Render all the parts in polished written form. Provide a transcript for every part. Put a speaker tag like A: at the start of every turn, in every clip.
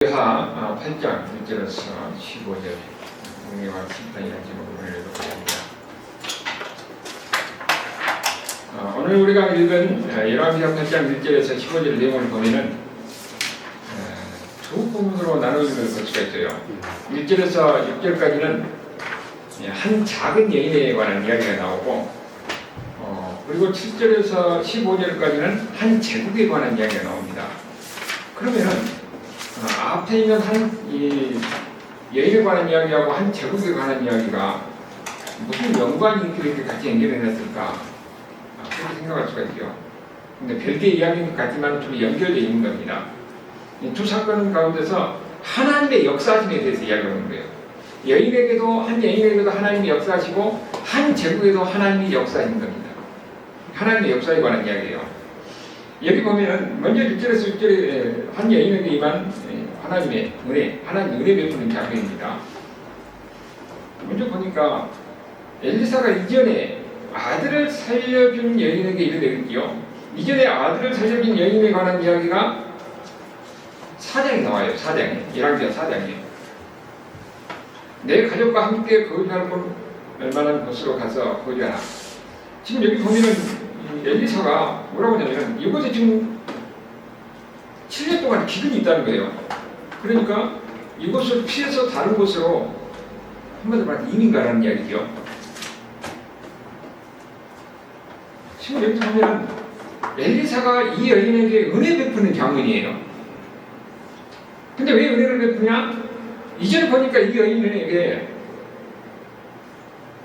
A: 하 8장 1절에서 15절 공의와 심판이라는 제목으로 읽어보겠습니다. 오늘 우리가 읽은 열왕기하 8장 1절에서 15절 내용을 보면은 두 부분으로 나누는 걸 볼 수가 있어요. 1절에서 6절까지는 한 작은 여인에 관한 이야기가 나오고 그리고 7절에서 15절까지는 한 제국에 관한 이야기가 나옵니다. 그러면은 앞에 있는 이 여인에 관한 이야기하고 한 제국에 관한 이야기가 무슨 연관이 이렇게 같이 연결해놨을까? 그렇게 생각할 수가 있죠. 근데 별개의 이야기인 것 같지만 둘이 연결되어 있는 겁니다. 이 두 사건 가운데서 하나님의 역사심에 대해서 이야기하는 거예요. 한 여인에게도 하나님이 역사하시고 한 제국에도 하나님이 역사하신 겁니다. 하나님의 역사에 관한 이야기예요. 여기 보면은 먼저 1절에서 6절에 한 여인에게 임한 하나님의 은혜, 하나님 은혜 베푸는 장면입니다. 먼저 보니까 엘리사가 이전에 아들을 살려준 여인에게 이르되었지요. 이전에 아들을 살려준 여인에 관한 이야기가 4장에 나와요. 4장에. 열왕기하 4장에. 내 가족과 함께 거주할 곳 얼마나 곳으로 가서 거주하라. 지금 여기 보면은 엘리사가 뭐라고 하냐면 이곳에 지금 7년 동안 기근이 있다는 거예요. 그러니까 이곳을 피해서 다른 곳으로 한마디로 말하면 이민 가라는 이야기죠. 지금 여기 보면 엘리사가 이 여인에게 은혜 베푸는 장면이에요. 근데 왜 은혜를 베푸냐? 이전에 보니까 이 여인에게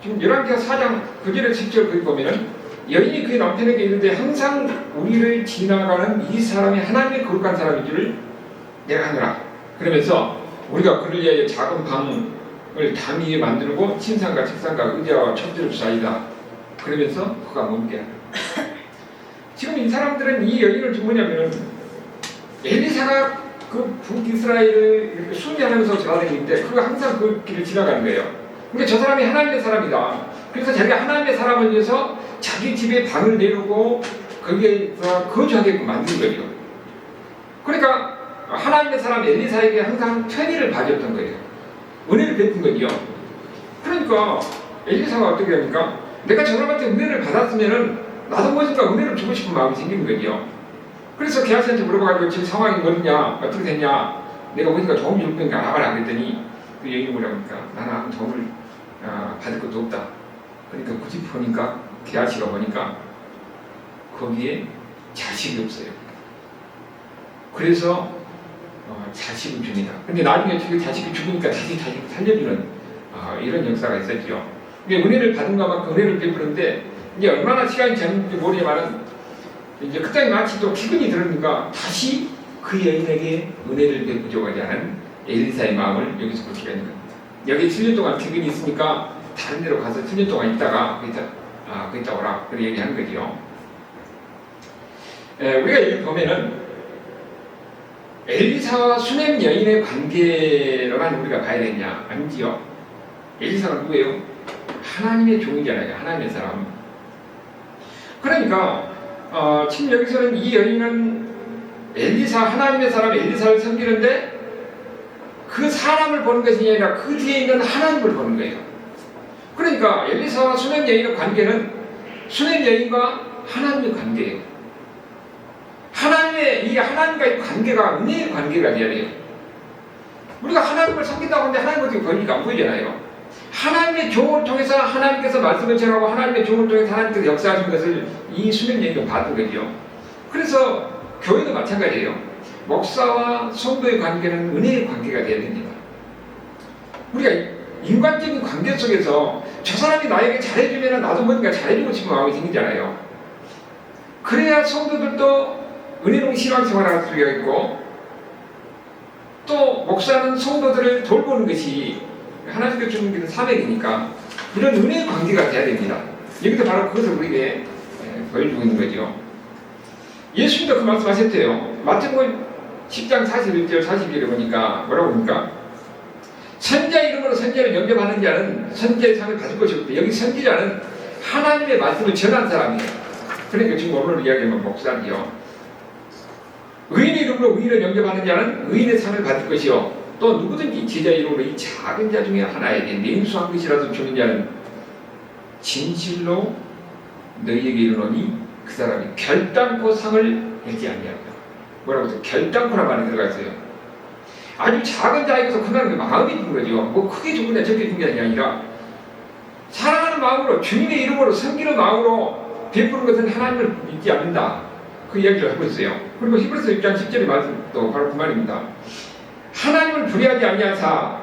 A: 지금 열왕기하 4장 9절에 10절 거기 보면은 여인이 그의 남편에게 이르되 항상 우리를 지나가는 이 사람이 하나님의 거룩한 사람인 줄을 내가 하노라. 그러면서 우리가 그를 위하여 작은 방을 담 위에 만들고 침상과 책상과 의자와 첩지를 주사이다. 그러면서 그가 멈게 하라. 지금 이 사람들은 이 여인을 좀 뭐냐면은 엘리사가 그 북이스라엘을 이렇게 순회하면서 지나다니는데 그가 항상 그 길을 지나가는 거예요. 그러니까 저 사람이 하나님의 사람이다. 그래서 자기가 하나님의 사람을 위해서 자기 집에 방을 내놓고 거기에서 거주하게끔 만든 거죠. 그러니까 하나님의 사람 엘리사에게 항상 편의를 봐줬던 거예요. 은혜를 베푼 거죠. 그러니까 엘리사가 어떻게 합니까? 내가 저 사람한테 은혜를 받았으면은 나도 무엇인가 은혜를 주고 싶은 마음이 생기는 거죠. 그래서 게하시한테 물어봐가지고 지금 상황이 뭐냐, 어떻게 됐냐, 내가 무엇인가 도움 줄 거니까 알아봐라 그랬더니 그 여인이 뭐라고 하니까 나는 아무 도움을 받을 것도 없다. 그러니까 굳이 보니까 게하시가 보니까 거기에 자식이 없어요. 그래서 자식을 줍니다. 근데 나중에 자식이 죽으니까 다시 자식을 살려주는 이런 역사가 있었죠. 이게 은혜를 받은 것만큼 은혜를 베푸는데 이제 얼마나 시간이 지났는지 모르지만은 이제 그때 마치 또 기근이 들으니까 다시 그 여인에게 은혜를 베푸려고 하지 않은 엘리사의 마음을 여기서 볼 수가 있는 겁니다. 여기 7년 동안 기근이 있으니까 다른 데로 가서 7년 동안 있다가 거기다 오라. 그렇게 얘기하는 거죠. 우리가 여기 보면은 엘리사와 수냄 여인의 관계로만 우리가 봐야 되냐? 아니지요. 엘리사가 누구예요? 하나님의 종이잖아요. 하나님의 사람. 그러니까 지금 여기서는 이 여인은 하나님의 사람 엘리사를 섬기는데 그 사람을 보는 것이 아니라 그 뒤에 있는 하나님을 보는 거예요. 그러니까 엘리사와 수냄 여인의 관계는 수냄 여인과 하나님의 관계예요. 이 하나님과의 관계가 은혜의 관계가 되어야 돼요. 우리가 하나님을 섬긴다고 하는데 하나님 어떻게 보이니까 안 보이잖아요. 하나님의 종을 통해서 하나님께서 말씀을 전하고 하나님의 종을 통해서 하나님께서 역사하신 것을 이 수냄 여인도 받은 거죠. 그래서 교회도 마찬가지예요. 목사와 성도의 관계는 은혜의 관계가 되어야 됩니다. 우리가 인간적인 관계 속에서 저 사람이 나에게 잘해주면 나도 뭔가 잘해주고 싶은 마음이 생기잖아요. 그래야 성도들도 은혜로운 신앙생활을 할 수가 있고 또 목사는 성도들을 돌보는 것이 하나님께 주는 사명이니까 이런 은혜의 관계가 돼야 됩니다. 여기서 바로 그것을 우리에게 보여주고 있는 거죠. 예수님도 그 말씀하셨대요. 마태복음 10장 41절 42절에 보니까 뭐라고 합니까? 선지자 이름으로 선지자를 영접하는 자는 선지자의 상을 받을 것이 없고 여기 선지자는 하나님의 말씀을 전한 사람이에요. 그러니까 지금 오늘 이야기하면 목사지요. 의인의 이름으로 의인을 영접하는 자는 의인의 상을 받을 것이요 또 누구든지 제자의 이름으로 이 작은 자 중에 하나에게 냉수한 것이라도 주는 자는 진실로 너희에게 이르노니 그 사람이 결단코 상을 잃지 아니하리라. 뭐라고 해서 결단코란 말이 들어가 있어요. 아주 작은 자에게서 그나마 마음이 든 거죠. 뭐 크게 죽은 애 적게 죽은 게 아니라 사랑하는 마음으로 주님의 이름으로 섬기는 마음으로 베푸는 것은 하나님을 믿지 않는다. 그 이야기를 하고 있어요. 그리고 히브리서 6장 10절의 말씀도 바로 그 말입니다. 하나님을 불의하지 아니하사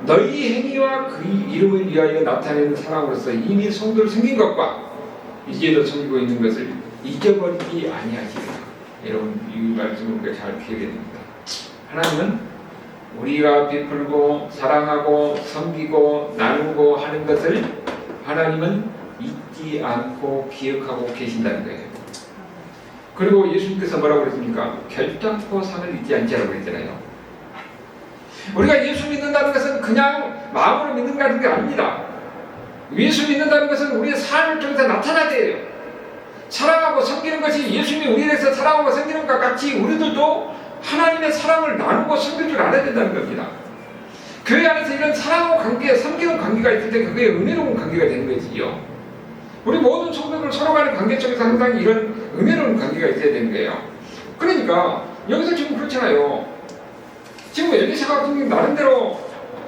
A: 너희 행위와 그 이름을 위하여 나타내는 사랑으로서 이미 성도를 섬긴 것과 이제도 섬기고 있는 것을 잊어버리지 아니하시리라. 여러분 이 말씀을 우리가 잘 기억해야 됩니다. 하나님은 우리가 베풀고 사랑하고 섬기고 나누고 하는 것을 하나님은 잊지 않고 기억하고 계신다는 거예요. 그리고 예수님께서 뭐라고 그랬습니까? 결단코 상을 잊지 않자라고 그랬잖아요. 우리가 예수 믿는다는 것은 그냥 마음으로 믿는다는 게 아닙니다. 예수 믿는다는 것은 우리의 삶을 통해서 나타나야 돼요. 사랑하고 섬기는 것이 예수님이 우리에게서 사랑하고 섬기는 것 같이 우리들도 하나님의 사랑을 나누고 섬길 줄 알아야 된다는 겁니다. 교회 안에서 이런 사랑하고 관계, 섬기는 관계가 있을 때 그게 은혜로운 관계가 되는 거지요. 우리 모든 성도들 서로 간의 관계 속에서 항상 이런 은혜로운 관계가 있어야 되는 거예요. 그러니까 여기서 지금 그렇잖아요. 지금 엘리사 같은 경우 나름대로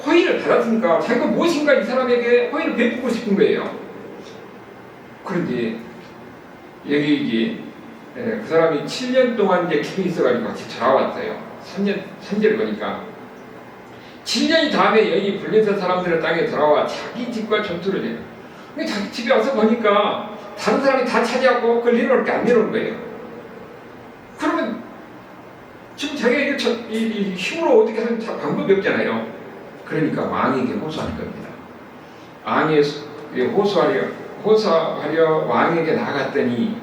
A: 호의를 받았으니까 자기가 무엇인가 이 사람에게 호의를 베푸고 싶은 거예요. 그런데 여기 이제 그 사람이 7년 동안 이제 기분이 있어가지고 같이 돌아왔어요. 3절을 보니까 7년이 다음에 여인이 불린서 사람들의 땅에 돌아와 자기 집과 전투를 해요. 근데 자기 집에 와서 보니까 다른 사람이 다 차지하고 그걸 내려놓을 게 안 내려오는 거예요. 그러면 지금 자기가 이 힘으로 어떻게 하는 방법이 없잖아요. 그러니까 왕에게 호소하는 겁니다. 왕에게 호소하려 왕에게 나갔더니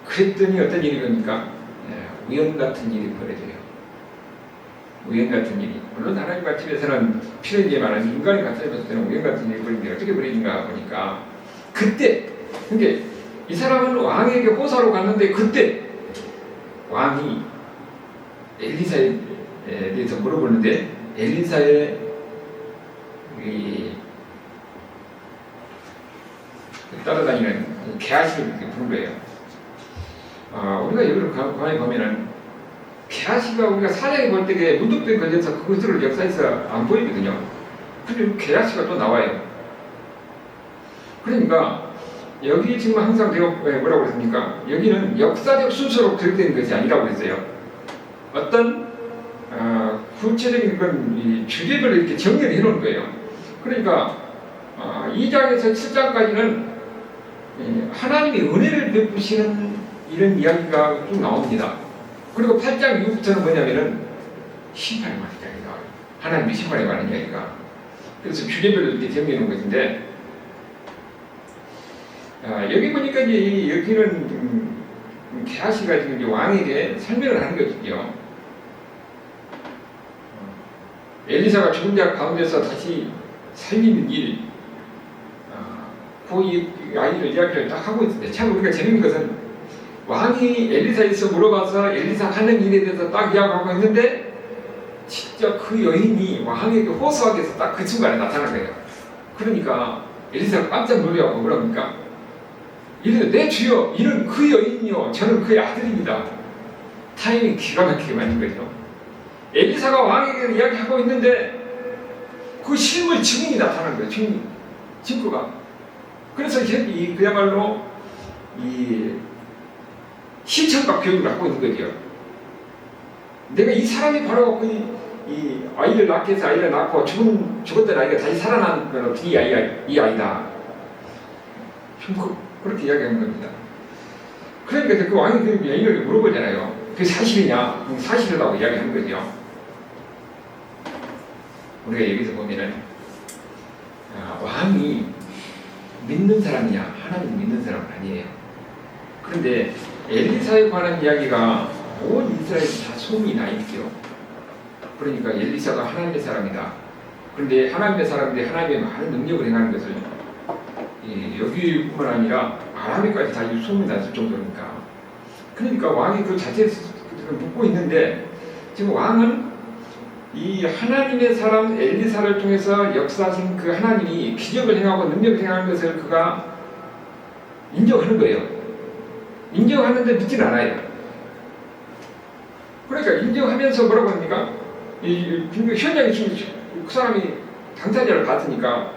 A: 그랬더니 어떤 일이 겁니까? 우연 같은 일이 벌어져요. 우연 같은 일이. 물론 하나님 말씀에서는 필연이에 말하는 인간이 갖다 입었을 때는 우연 같은 일이 벌어지는데 어떻게 벌어진가 보니까 그때 근데 이 사람은 왕에게 호소하러 갔는데 그때 왕이 엘리사에 대해서 물어보는데 엘리사의 따라다니는 게하시를 부른 거예요. 우리가 여기를 가만히 보면은 게하시가 우리가 사장이 볼 때에 문득병 걸려서 그것을 역사에서 안 보이거든요. 근데 게하시가 또 나와요. 그러니까 여기 지금 항상 내가 뭐라고 그랬습니까? 여기는 역사적 순서로 기록되는 것이 아니라고 그랬어요. 어떤 구체적인 건 주제별로 이렇게 정리를 해놓은 거예요. 그러니까 2장에서 7장까지는 하나님이 은혜를 베푸시는 이런 이야기가 쭉 나옵니다. 그리고 8장 이후부터는 뭐냐면은 심판에 관한 이야기가 하나님의 심판에 관한 이야기가 그래서 주제별로 이렇게 정리해 놓은 것인데 여기 보니까 이제 여기는 게하시가 지금 이제 왕에게 설명을 하는 것이죠. 엘리사가 죽은 자 가운데서 다시 살리는 일, 그 아이를 이야기를 딱 하고 있는데 참 우리가 재밌는 것은 왕이 엘리사에서 물어봐서 엘리사 하는 일에 대해서 딱 이야기하고 있는데 진짜 그 여인이 왕에게 호소하기 위해서 딱 그 순간에 나타난 거예요. 그러니까 엘리사가 깜짝 놀라고 뭐랍니까? 이래 내 주여 이는 그 여인이요 저는 그의 아들입니다. 타이밍이 기가 막히게 맞는 거죠. 엘리사가 왕에게 이야기하고 있는데 그 실물 증인이 나타난 거예요. 증거가. 그래서 그야말로 이 시청각 교육을 하고 있는 거죠. 내가 이 사람이 바로 이 아이를 낳게 해서 아이를 낳고 죽었던 아이가 다시 살아난 이 아이다. 그렇게 이야기하는 겁니다. 그러니까 그 왕이 그 여인에게 물어보잖아요. 그게 사실이냐? 사실이라고 이야기하는 거죠. 우리가 여기서 보면은 왕이 믿는 사람이냐? 하나님 믿는 사람은 아니에요. 그런데 엘리사에 관한 이야기가 온 이스라엘이 다 소문이 나 있죠. 그러니까 엘리사가 하나님의 사람이다. 그런데 하나님의 사람인데 하나님의 많은 능력을 행하는 것을 여기뿐만 아니라 아람에까지 다 소문이 났을 정도니까 그러니까 왕이 그 자체에 묻고 있는데 지금 왕은 이 하나님의 사람 엘리사를 통해서 역사하신 그 하나님이 기적을 행하고 능력을 행하는 것을 그가 인정하는 거예요. 인정하는데 믿지는 않아요. 그러니까 인정하면서 뭐라고 합니까? 현장에 지금 그 사람이 당사자를 봤으니까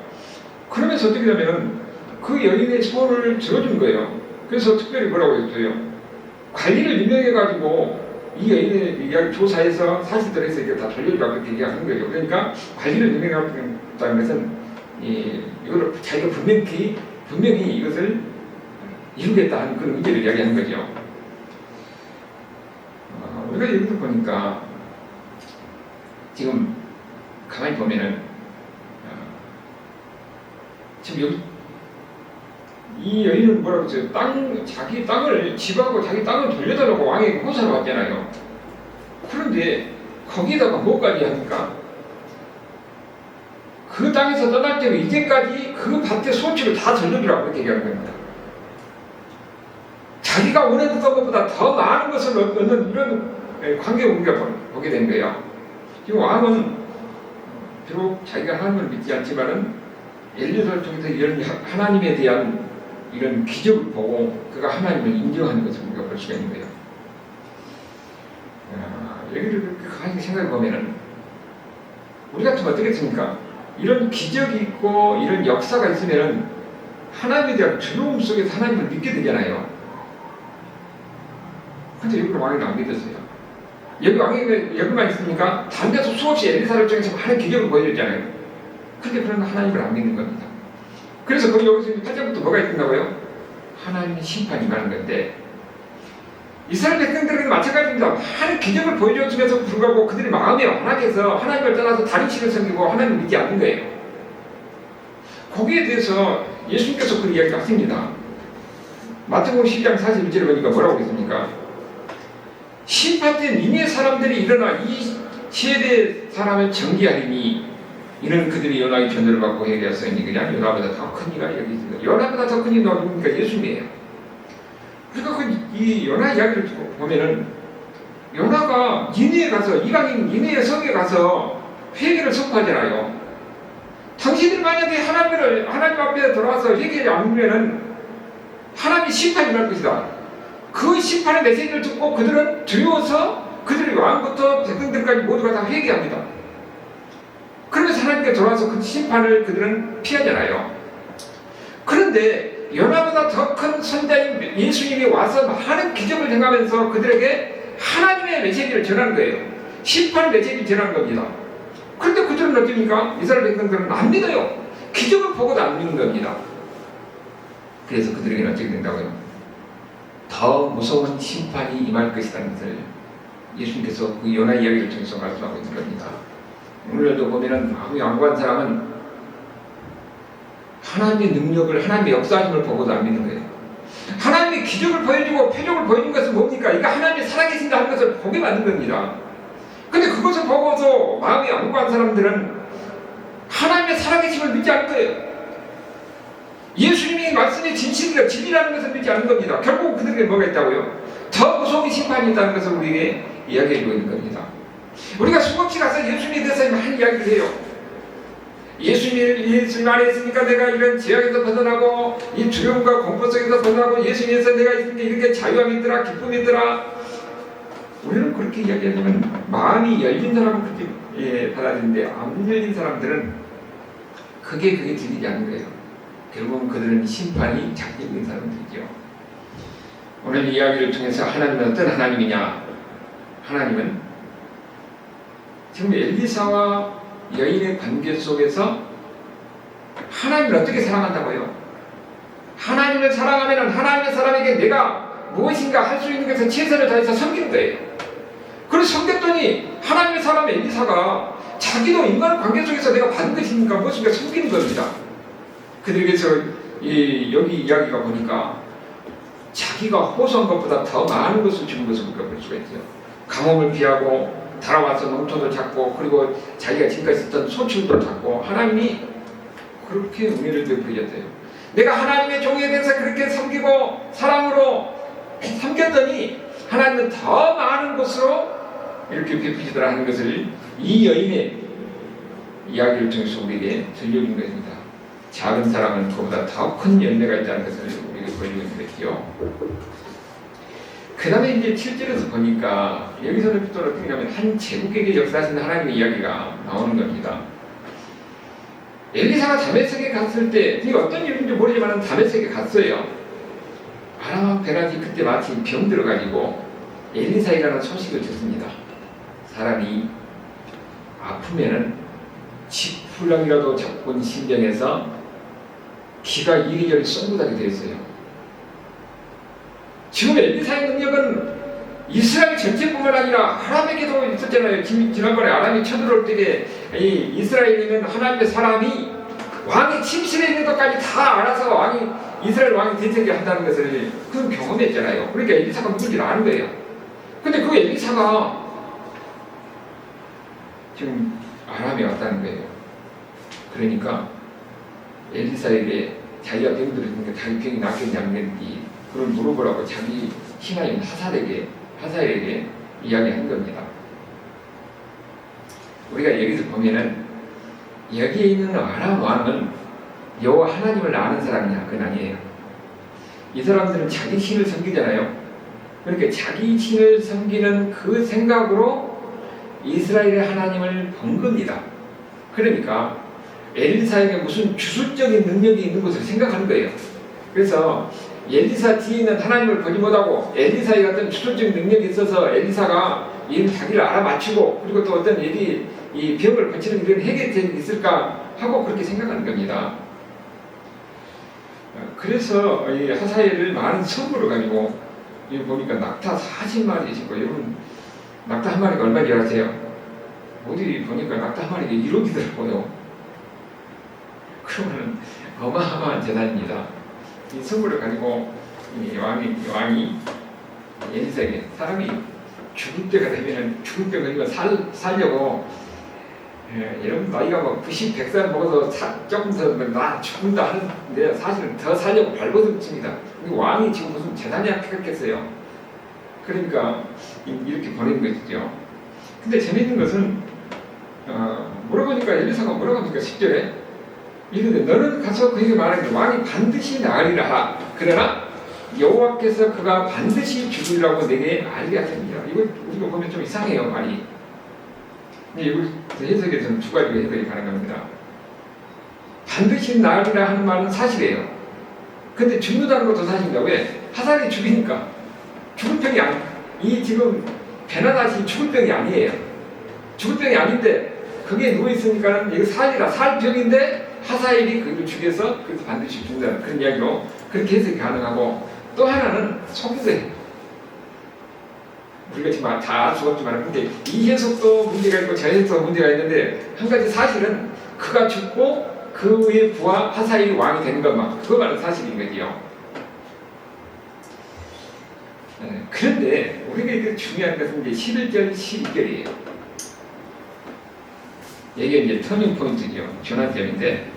A: 그러면서 어떻게 되냐면 그 여인의 소원을 들어준 거예요. 그래서 특별히 뭐라고 했어요? 관리를 임명해가지고 이 여인의 이야기 조사해서 사실대로 해서 이게 다 돌려주라고 그렇게 얘기하는 거죠. 그러니까 관리를 임명했다는 것은 이거를 자기가 분명히 이것을 이루겠다 하는 그런 의지를 이야기하는 거죠. 우리가 여기서 보니까 지금 가만히 보면은 지금 여기 이 여인은 뭐라고 했어요? 자기 땅을 집하고 자기 땅을 돌려달라고 왕에게 호소를 왔잖아요. 그런데 거기다가 뭐까지 합니까? 그 땅에서 떠날 때는 이제까지 그 밭의 소출을 다 돌려주라고 그렇게 얘기하는 겁니다. 자기가 원했던 것보다 더 많은 것을 얻는 이런 광경을 우리가 보게 된 거예요. 지금 왕은 비록 자기가 하나님을 믿지 않지만은 엘리사를 통해서 이런 하나님에 대한 이런 기적을 보고 그가 하나님을 인정하는 것을 우리가 볼 수가 있는 거예요. 여기를 그렇게 가만히 생각해 보면은 우리 같으면 어떻겠습니까? 이런 기적이 있고 이런 역사가 있으면은 하나님에 대한 두려움 속에서 하나님을 믿게 되잖아요. 근데 여기는 왕이 안 믿었어요. 여기만 있으니까 다른 데서 수없이 엘리사를 통해서 많은 기적을 보여줬잖아요. 그런데 그런 하나님을 안 믿는 겁니다. 그래서 거기 여기서 8절부터 뭐가 있다고요? 하나님의 심판이 임하는 건데 이스라엘 백성들에게는 마찬가지입니다. 많은 기적을 보여줬으면서 불구하고 그들의 마음이 완악해서 하나님을 떠나서 다른 신을 섬기고 하나님을 믿지 않는 거예요. 거기에 대해서 예수님께서 그 이야기를 하십니다. 마태복음 12장 41절에 보니까 뭐라고 했습니까? 심판 때 니네 사람들이 일어나 이 세대 사람을 정죄하리니 이는 그들이 요나의 전도를 받고 회개하였으니 그냥 요나보다 더 큰 이가 여기 있습니다. 요나보다 더 큰 이가 누굽니까? 예수님이에요. 그러니까 이 요나 이야기를 보면은 요나가 니네에 가서 이방인 니네의 성에 가서 회개를 선포하잖아요. 당신들 만약에 하나님 앞에 들어와서 회개를 안 하면은 하나님이 심판이 날 것이다. 그 심판의 메시지를 듣고 그들은 두려워서 그들이 왕부터 백성들까지 모두가 다 회개합니다. 그러면서 하나님께 돌아와서 그 심판을 그들은 피하잖아요. 그런데 요나보다 더 큰 선자인 예수님이 와서 많은 기적을 행하면서 그들에게 하나님의 메시지를 전하는 거예요. 심판의 메시지를 전하는 겁니다. 그런데 그들은 어떻습니까? 이스라엘 백성들은 안 믿어요. 기적을 보고도 안 믿는 겁니다. 그래서 그들에게는 어떻게 된다고요? 더 무서운 심판이 임할 것이라는 것을 예수님께서 그 요나 이야기를 통해서 말씀하고 있는 겁니다. 오늘도 보면은 아무 양보한 사람은 하나님의 능력을, 하나님의 역사심을 보고도 안 믿는 거예요. 하나님의 기적을 보여주고 표적을 보여준 것은 뭡니까? 이거 하나님이 살아계신다 하는 것을 보게 만든 겁니다. 근데 그것을 보고서 마음이 양보한 사람들은 하나님의 살아계심을 믿지 않을 거예요. 예수님이 말씀이 진실이라 진리라는 것을 믿지 않는 겁니다. 결국 그들에게 뭐가 있다고요? 더 무서운 심판이 있다는 것을 우리에게 이야기해주고 있는 겁니다. 우리가 수없이 가서 예수님에 대해서 많은 이야기를 해요. 예수님 안에 있으니까 내가 이런 죄악에서 벗어나고 이 두려움과 공포 속에서 벗어나고 예수님에서 내가 있으니까 이렇게 자유함이 있더라, 기쁨이 있더라. 우리는 그렇게 이야기하지만 마음이 열린 사람은 그렇게 받아들이는데 안 열린 사람들은 그게 들리지 않는 거예요. 결국은 그들은 심판이 잡혀있는 사람들이죠. 오늘 이야기를 통해서 하나님은 어떤 하나님이냐? 하나님은 지금 엘리사와 여인의 관계 속에서 하나님을 어떻게 사랑한다고요? 하나님을 사랑하면 하나님의 사람에게 내가 무엇인가 할 수 있는 것에 최선을 다해서 섬기는 거예요. 그래서 섬겼더니 하나님의 사람 엘리사가 자기도 인간 관계 속에서 내가 받은 것이니까 무엇인가 섬기는 겁니다. 그들에게서 여기 이야기가 보니까 자기가 호소한 것보다 더 많은 것을 주는 것을 우리가 볼 수가 있어요. 가뭄을 피하고 달아와서 농토도 잡고 그리고 자기가 지금까지 썼던 소출도 잡고 하나님이 그렇게 은혜를 베풀으셨어요. 내가 하나님의 종에 대해서 그렇게 섬기고 사랑으로 섬겼더니 하나님은 더 많은 것으로 이렇게 베푸시더라 하는 것을 이 여인의 이야기를 통해서 우리에게 들려준 것입니다. 작은 사람은 그보다 더 큰 열매가 있다는 것을 우리에게 보여주고 있는 것이요. 그 다음에 이제 7절에서 보니까 여기서는 또 어떻게 하면 한 제국에게 역사하시는 하나님의 이야기가 나오는 겁니다. 엘리사가 다메섹에 갔을 때, 이게 어떤 일인지 모르지만 다메섹에 갔어요. 아람 베라지 그때 마침 병 들어가지고 엘리사이라는 소식을 듣습니다. 사람이 아프면은 지푸랑이라도 잡곤 신경에서 기가 이리저리 쏜구다게 되어 있어요. 지금 엘리사의 능력은 이스라엘 전체뿐만 아니라 아람에게도 있었잖아요. 지난번에 아람이 쳐들어올 때에 이스라엘에는 하나님의 사람이 왕이 침실에 있는 것까지 다 알아서 이스라엘 왕이 대책을 한다는 것을 그 경험했잖아요. 그러니까 엘리사가 누군지 아는 거예요. 근데 그 엘리사가 지금 아람에 왔다는 거예요. 그러니까 엘리사에게 자기가 병들었으니까 자기 병이 낫겠냐 안 낫겠는지 그걸 물어보라고 자기 신하인 하사엘에게 이야기한 겁니다. 우리가 여기서 보면은 여기에 있는 아람 왕은 여호와 하나님을 아는 사람이냐? 그건 아니에요. 이 사람들은 자기 신을 섬기잖아요. 그러니까 자기 신을 섬기는 그 생각으로 이스라엘의 하나님을 본 겁니다. 그러니까 엘리사에게 무슨 주술적인 능력이 있는 것을 생각하는 거예요. 그래서 엘리사 뒤에 있는 하나님을 보지 못하고 엘리사의 어떤 주술적인 능력이 있어서 엘리사가 이 자기를 알아맞히고 그리고 또 어떤 일이 이 병을 고치는 이런 해결책이 있을까 하고 그렇게 생각하는 겁니다. 그래서 이 하사엘을 많은 선물을 가지고 여기 보니까 낙타 40마리이시고 여러분 낙타 한 마리가 얼마인지 아세요? 어디 보니까 낙타 한 마리가 1억이더라고요. 그러면 어마어마한 재단입니다. 이 선물을 가지고 이 왕이 엘리사에게 사람이 죽을 때가 되면 죽을 때가 되면 살려고 여러분 나이가 뭐 90, 100살 먹어서 조금 더 나 죽는다 하는데 사실은 더 살려고 발버둥칩니다. 왕이 지금 무슨 재단이 합격했겠어요. 그러니까 이렇게 보낸 것이죠. 근데 재미있는 것은 물어보니까 엘리사가 뭐라고 합니까? 10절에 이런데 너는 가서 그에게 말하기를 왕이 반드시 나으리라. 그러나 여호와께서 그가 반드시 죽으리라고 내게 알게 하십니다. 이거 우리가 보면 좀 이상해요, 말이. 이걸 해석에서는 두 가지로 해석이 가능합니다. 반드시 나으리라 하는 말은 사실이에요. 근데 죽는다는 것도 사실입니다. 왜? 하살이 죽이니까. 죽을 병이 이 지금 베나다시 죽을 병이 아니에요. 죽을 병이 아닌데 그게 누워있으니까는 이거 살 병인데 하사엘이 그를 죽여서 그래서 반드시 죽는다는 그런 이야기로 그렇게 해석이 가능하고 또 하나는 속이세요. 우리가 지금 다 죽었지만 근데 이 해석도 문제가 있고 저 해석도 문제가 있는데 한 가지 사실은 그가 죽고 그 후에 부하 하사엘이 왕이 되는 것만 그것만은 사실인 거지요. 그런데 우리가 중요한 것은 이제 11절, 12절이에요. 이게 이제 터닝 포인트죠. 전환점인데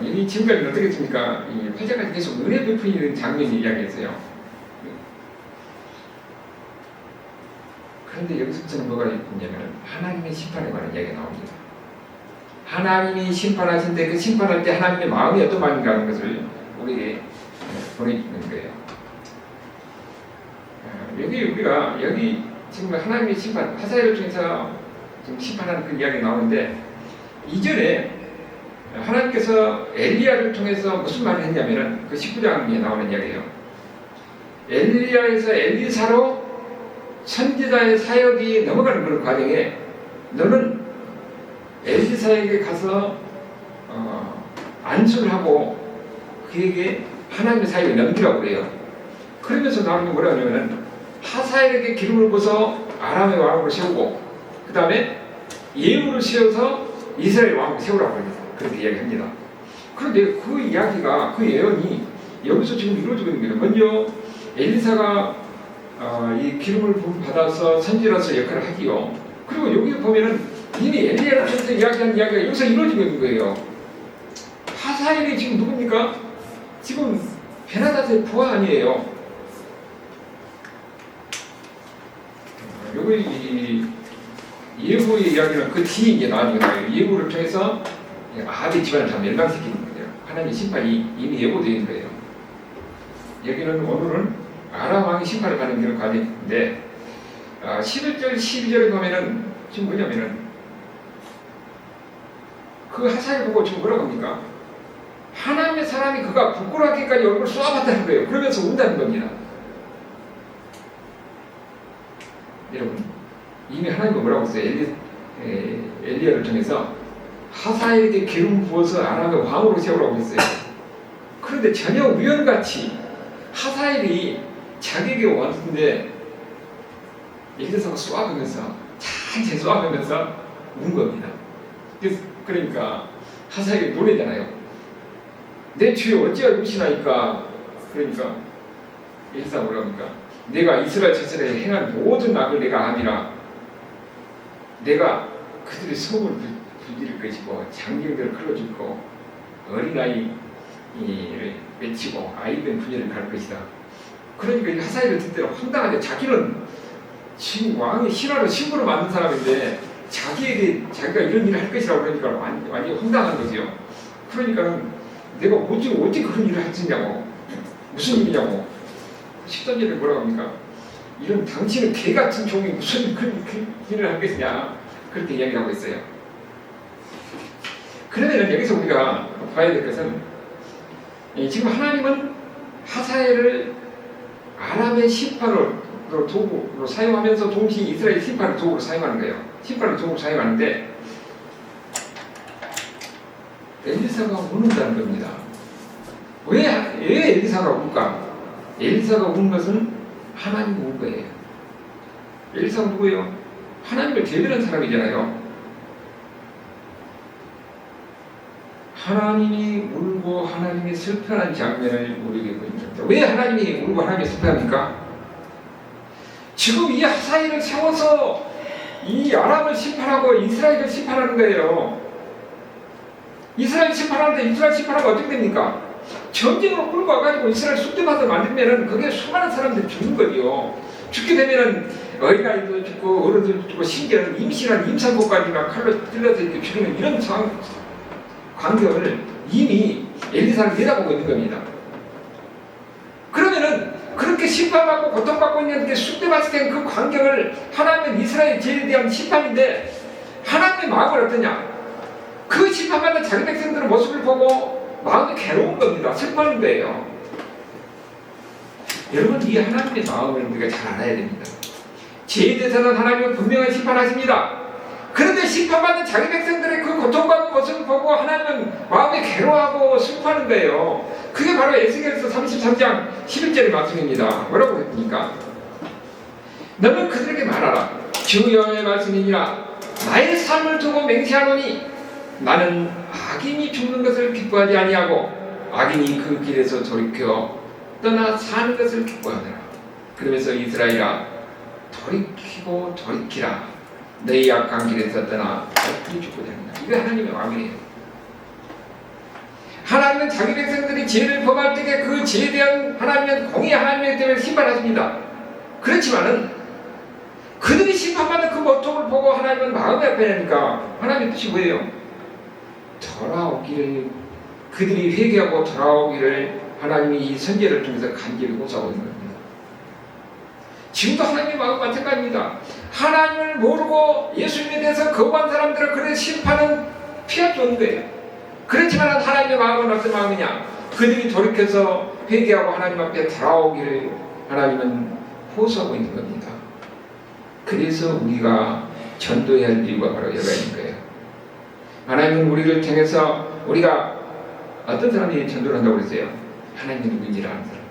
A: 이 지금까지는 어떻게 했습니까? 이 8절까지 계속 은혜 베푸는 장면이 이야기했어요. 그런데 여기서부터는 뭐가 있냐면 하나님의 심판에 관한 이야기가 나옵니다. 하나님이 심판하신데 그 심판할 때 하나님의 마음이 어떤 마음인가 하는 것을 우리에게 보내주는 거예요. 여기 지금 하나님의 심판, 하사엘을 통해서 지금 심판하는 그 이야기가 나오는데 이전에 하나님께서 엘리야를 통해서 무슨 말을 했냐면은 그 19장에 나오는 이야기예요. 엘리야에서 엘리사로 선지자의 사역이 넘어가는 그런 과정에 너는 엘리사에게 가서 안수를 하고 그에게 하나님의 사역을 넘기라고 그래요. 그러면서 나오는 게 뭐라 하냐면은 하사엘에게 기름을 부어서 아람의 왕으로 세우고 그 다음에 예후를 세워서 이스라엘 왕을 세우라고 합니다. 그렇게 이야기합니다. 그런데 그 이야기가 그 예언이 여기서 지금 이루어지고 있는 거예요. 먼저 엘리사가 이 기름을 받아서 선지자로서 역할을 하기요. 그리고 여기 보면은 이미 엘리야를 통해서 이야기한 이야기가 여기서 이루어지고 있는 거예요. 하사엘이 지금 누굽니까? 지금 베나다스의 부하 아니에요. 이 예후의 이야기는 그 뒤에 이제 나오는 거예요. 예후를 통해서 아합의 집안을 다 멸망시키는 거예요. 하나님의 심판이 이미 예고되어 있는 거예요. 여기는 오늘은 아람 왕의 심판을 받는 그런 과정인데 11절, 12절에 보면은 지금 뭐냐면은 그 하사를 보고 지금 뭐라고 합니까? 하나님의 사람이 그가 부끄러워하기까지 얼굴을 쏘아봤다는 거예요. 그러면서 운다는 겁니다. 여러분, 이미 하나님은 뭐라고 했어요? 엘리야를 통해서 하사엘에게 기름 부어서 아람의 왕으로 세우라고 했어요. 그런데 전혀 우연같이 하사엘이 자기에게 왔는데 엘리사가 쏘아가면서 찬찬히 쏘아가면서 운 겁니다. 그러니까 하사엘이 놀래잖아요. 내 주여 어찌하여 우시나이까. 그러니까 엘리사가 뭐라고 합니까? 내가 이스라엘 자손에 행한 모든 악을 내가 아니라 내가 그들의 성을 부지를 것이고 장경들을 클러주고 어린아이를 맺히고 아이된 부녀를 갈 것이다. 그러니까 이 하사엘을 듣대로 황당하게 자기는 지금 왕의 신하로 신부로 만든 사람인데 자기에게 자기가 이런 일을 할 것이라고 그러니까 완전히 황당한 거죠. 그러니까는 내가 어떻게 그런 일을 할 수 있냐고, 무슨 일이냐고. 13절에 뭐라고 합니까? 이런 당신은 개 같은 종이 무슨 그런 일을 할 것이냐, 그렇게 이야기하고 있어요. 그러면 여기서 우리가 봐야 될 것은 지금 하나님은 하사엘을 아람의 심판으로 도구로 사용하면서 동시에 이스라엘 심판을 도구로 사용하는 거예요. 심판을 도구로 사용하는데 엘리사가 우는다는 겁니다. 왜 엘리사가 울까? 엘리사가 우는 것은 하나님이 운 거예요. 엘리사가 누구예요? 하나님을 대변한 사람이잖아요. 하나님이 울고 하나님이 슬퍼하는 장면을 우리에게 보입니다. 왜 하나님이 울고 하나님이 슬퍼합니까? 지금 이 하사엘을 세워서 이 아람을 심판하고 이스라엘을 심판하는 거예요. 이스라엘 심판하는데 이스라엘 심판하면 어떻게 됩니까? 전쟁으로 끌고 와가지고 이스라엘 숙대밭을 만들면은 그게 수많은 사람들이 죽는 거죠. 죽게 되면은 어린아이도 죽고 어른들도 죽고 심지어는 임신한 임산부까지가 칼로 찔러서 이렇게 죽이는 이런 상황 광경을 이미 엘리사는 내다보고 있는 겁니다. 그러면은 그렇게 심판받고 고통받고 있는 게 쑥대밭이 된 그 광경을 하나님은 이스라엘 죄에 대한 심판인데 하나님의 마음은 어떠냐? 그 심판받는 자기 백성들의 모습을 보고 마음이 괴로운 겁니다. 슬퍼하는 거예요. 여러분, 이 하나님의 마음을 우리가 잘 알아야 됩니다. 죄에 대해서는 하나님은 분명히 심판하십니다. 그런데 심판받는 자기 백성들의 그 고통받는 모습을 보고 하나님은 마음이 괴로워하고 슬퍼하는 거예요. 그게 바로 에스겔서 33장 11절의 말씀입니다. 뭐라고 했습니까? 너는 그들에게 말하라. 주 여호와의 말씀이니라. 나의 삶을 두고 맹세하노니 나는 악인이 죽는 것을 기뻐하지 아니하고 악인이 그 길에서 돌이켜 떠나 사는 것을 기뻐하더라. 그러면서 이스라엘아, 돌이키고 돌이키라. 너희 약한 길에서 떠나 어떻게 죽고 됩니다. 이게 하나님의 마음이에요. 하나님은 자기 백성들이 죄를 범할 때에 그 죄에 대한 하나님은 공의 하나님의 때문에 심판하십니다. 그렇지만은 그들이 심판받는 그 모통을 보고 하나님은 마음이 아파하니까 하나님의 뜻이 뭐예요? 돌아오기를, 그들이 회개하고 돌아오기를 하나님이 이 선제를 통해서 간절히 호소하고 있는 겁니다. 지금도 하나님의 마음 마찬가지입니다. 하나님을 모르고 예수님에 대해서 거부한 사람들은 그런 심판은 피할 수 없는 거예요. 그렇지만 하나님의 마음은 어떤 마음이냐? 그들이 돌이켜서 회개하고 하나님 앞에 돌아오기를 하나님은 호소하고 있는 겁니다. 그래서 우리가 전도해야 할 이유가 바로 여기가 있는 거예요. 하나님은 우리를 통해서 우리가 어떤 사람이 전도를 한다고 그랬어요? 하나님이 누구인지를 아는 사람.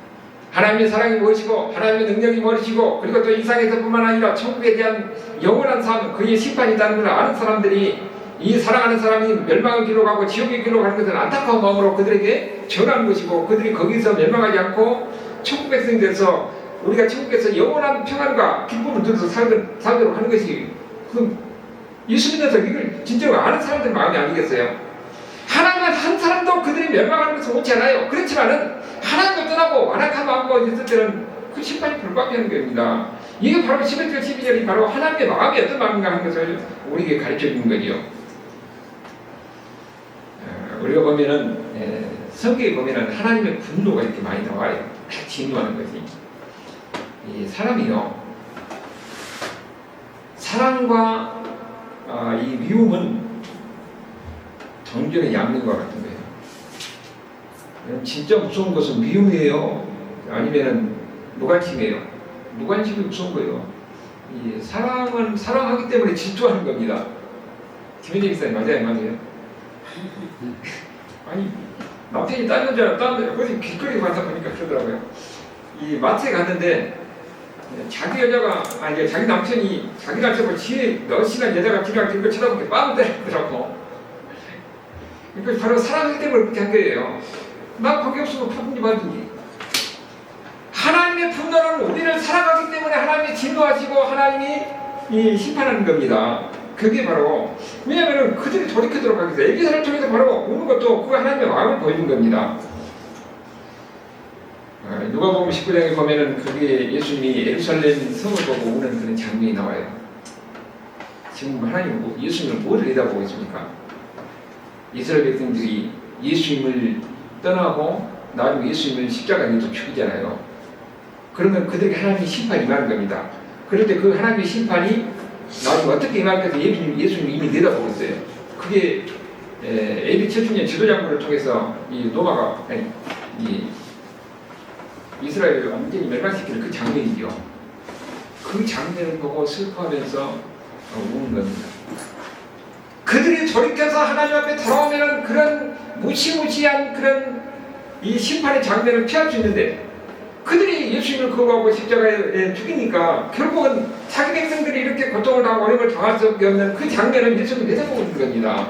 A: 하나님의 사랑이 무엇이고 하나님의 능력이 무엇이고 그리고 또 이 세상에서뿐만 아니라 천국에 대한 영원한 삶, 그의 심판이 있다는 것을 아는 사람들이 이 사랑하는 사람이 멸망의 길로 가고 지옥의 길로 가는 것은 안타까운 마음으로 그들에게 전하는 것이고 그들이 거기서 멸망하지 않고 천국 백성이 돼서 우리가 천국에서 영원한 평안과 기쁨을 누려서 살도록 하는 것이 예수 믿어서 이걸 진짜로 아는 사람들 마음이 아니겠어요? 하나님은 한 사람도 그들이 멸망하는 것을 원치 않아요. 그렇지만은 하나님을 떠나고 완악한 마음과 있을 때는 그 심판이 불가피한 겁니다. 이게 바로 11절 12절이 바로 하나님의 마음이 어떤 마음인가 하는 것을 우리에게 가르쳐 주는 거죠. 우리가 보면은 성경에 보면은 하나님의 분노가 이렇게 많이 나와요. 진노하는 거지. 이 사람이요, 사랑과 이 미움은 동전의 양면과 같은 거예요. 진짜 무서운 것은 미움이에요, 아니면은 무관심이에요. 무관심이 무서운 거예요. 이 사랑은 사랑하기 때문에 질투하는 겁니다. 김현재 기사님 맞아요, 맞아요? 아니, 남편이 딴 여자 어디 길거리 가다 보니까 그러더라고요. 이 마트에 갔는데 자기 여자가 자기 남편이 자기 남편을 뒤에 너시간 여자가 뒤랑 뒤로 쳐다보게 빵 때리더라고. 그러니까 바로 사랑하기 때문에 그렇게 한 거예요. 나 거기 없으면 파든지 말든지. 하나님의 분노는 우리를 사랑하기 때문에 하나님이 진노하시고 하나님이 심판하는 겁니다. 그게 바로, 왜냐하면 그들이 돌이키도록 하기 위해서 엘리사를 통해서 바로 오는 것도 그 하나님의 마음을 보여준 겁니다. 누가복음 19장에 보면은 그게 예수님이 예루살렘 성을 보고 우는 그런 장면이 나와요. 지금 하나님 예수님을 뭘 내다보고 있습니까? 이스라엘 백성들이 예수님을 떠나고 나중에 예수님을 십자가에서 죽이잖아요. 그러면 그들에게 하나님의 심판이 임하는 겁니다. 그런데 그 하나님의 심판이 나중에 어떻게 임할까 해서 예수님이 이미 내다보고 있어요. 그게 AD 7주년 지도장군을 통해서 이 로마가 이스라엘을 완전히 멸망시키는 그 장면이죠. 그 장면을 보고 슬퍼하면서 우는 겁니다. 그들이 돌이켜서 하나님 앞에 돌아오면 그런 무시무시한 그런 이 심판의 장면을 피할 수 있는데, 그들이 예수님을 거부하고 십자가에 죽이니까 결국은 자기 백성들이 이렇게 고통을 당하고 어려움을 당할 수밖에 없는 그 장면을 예수님이 내다보고 있는 겁니다.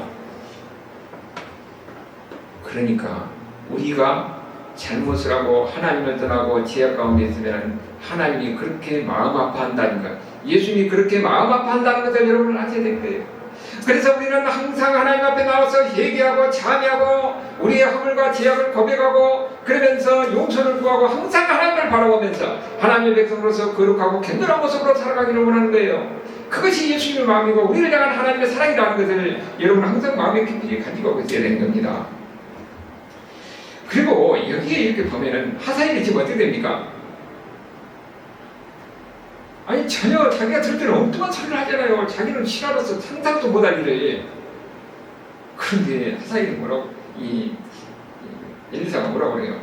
A: 그러니까 우리가 잘못을 하고 하나님을 떠나고 죄악 가운데 있으면 하나님이 그렇게 마음 아파한다는 것, 예수님이 그렇게 마음 아파한다는 것을 여러분 아셔야 될 거예요. 그래서 우리는 항상 하나님 앞에 나와서 회개하고 참여하고 우리의 허물과 죄악을 고백하고 그러면서 용서를 구하고 항상 하나님을 바라보면서 하나님의 백성으로서 거룩하고 견고한 모습으로 살아가기를 원하는 거예요. 그것이 예수님의 마음이고 우리를 향한 하나님의 사랑이라는 것을 여러분 항상 마음에 깊이 가지고 있어야 되는 겁니다. 그리고 여기에 이렇게 보면은 하사엘이 지금 어떻게 됩니까? 아니 전혀 자기가 들을 때는 엉뚱한 소리를 하잖아요. 자기는 신하로서 상상도 못할 일을. 그런데 하사엘이 뭐라고, 엘리사가 뭐라고 그래요?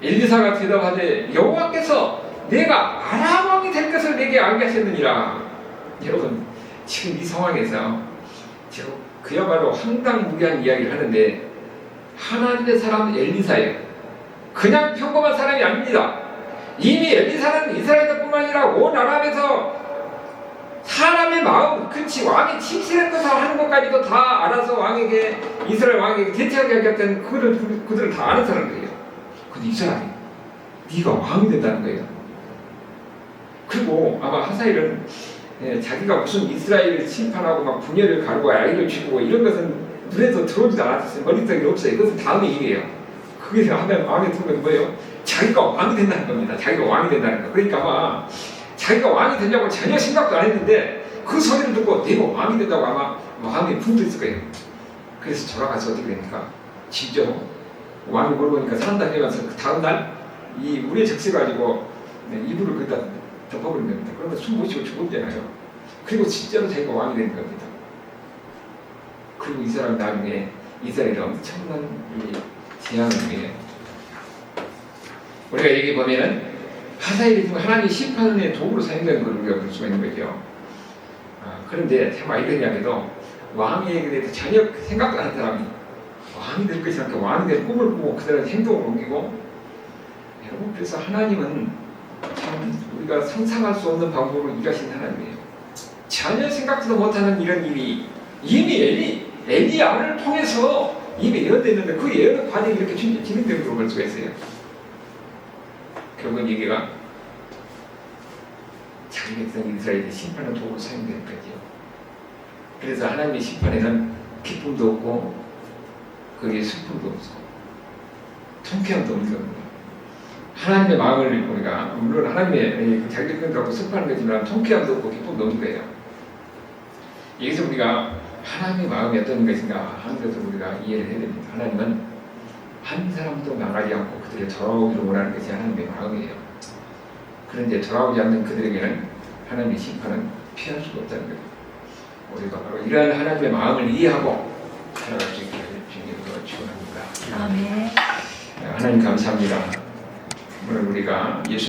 A: 엘리사가 대답하되 여호와께서 내가 아람 왕이 될 것을 내게 알게 하셨느니라. 여러분 지금 이 상황에서 제가 그야말로 황당무계한 이야기를 하는데, 하나님의 사람 엘리사예요. 그냥 평범한 사람이 아닙니다. 이미 엘리사는 이스라엘뿐만 아니라 온 아람에서 사람의 마음, 그치, 왕이 칭찬한 것을 하는 것까지도 다 알아서 왕에게, 이스라엘 왕에게 대체하게 하겠다는 그들은 다 아는 사람들이에요. 근데 이 사람이 네가 왕이 된다는 거예요. 그리고 아마 하사엘은 자기가 무슨 이스라엘을 심판하고 막 분열을 가르고 아이를 죽이고 이런 것은 눈에도 들어오지도 않았어요. 머릿속에 없어요. 그것은 다음의 일이에요. 그게 하면 마음에 드는 건 뭐예요? 자기가 왕이 된다는 겁니다. 자기가 왕이 된다는 거. 그러니까 아마 자기가 왕이 되려고 전혀 생각도 안 했는데 그 소리를 듣고 내가 왕이 된다고 아마 마음에 붕뜨 있을 거예요. 그래서 돌아가서 어떻게 됩니까? 진짜로 왕이 물어보니까 산다 해가서 그 다음날 이 물에 적셔가지고 이불을 거기다 덮어버린 겁니다. 그러면 숨 못 쉬고 죽었잖아요. 그리고 진짜로 자기가 왕이 되는 겁니다. 그리고 이 사람이 나중에 이스라엘에 엄청난 재앙을 해요. 우리가 여기 보면은 하사엘이 지금 하나님의 심판의 도구로 사용되는 걸 우리가 볼 수가 있는 거죠. 그런데 참 아이러니하게도 왕에 대해서 전혀 생각도 안 하는 사람이 왕이 될 것이 아니라 왕이 될 꿈을 꾸고 그들의 행동을 옮기고, 여러분 그래서 하나님은 참 우리가 상상할 수 없는 방법으로 일하시는 하나님이에요. 전혀 생각지도 못하는 이런 일이 이미 엘리야를 통해서 이미 예언됐는데 그 예언의 과정이 이렇게 진행되는 걸 볼 수가 있어요. 결국은 여기가 자기 백성 이스라엘의 심판의 도구로 사용되는 거죠. 그래서 하나님의 심판에는 기쁨도 없고 거기에 슬픔도 없고 통쾌함도 없는 겁니다. 하나님의 마음을 우리가 물론 하나님의 자기 뜻을 갖고 슬퍼하는 거지만 통쾌함도 없고 기쁨도 없는 거예요. 여기서 우리가 하나님의 마음이 어떤 것인가 하는 것을 우리가 이해를 해야 됩니다. 하나님은 한 사람도 나가지 않고 그들의 돌아오기를 원하는 것이 하나님의 마음이에요. 그런데 돌아오지 않는 그들에게는 하나님의 심판은 피할 수가 없다는 거예요. 우리가 바로 이러한 하나님의 마음을 이해하고 살아갈 수 있기를 주님으로 축원합니다.
B: 아멘.
A: 하나님 감사합니다. 오늘 우리가 예수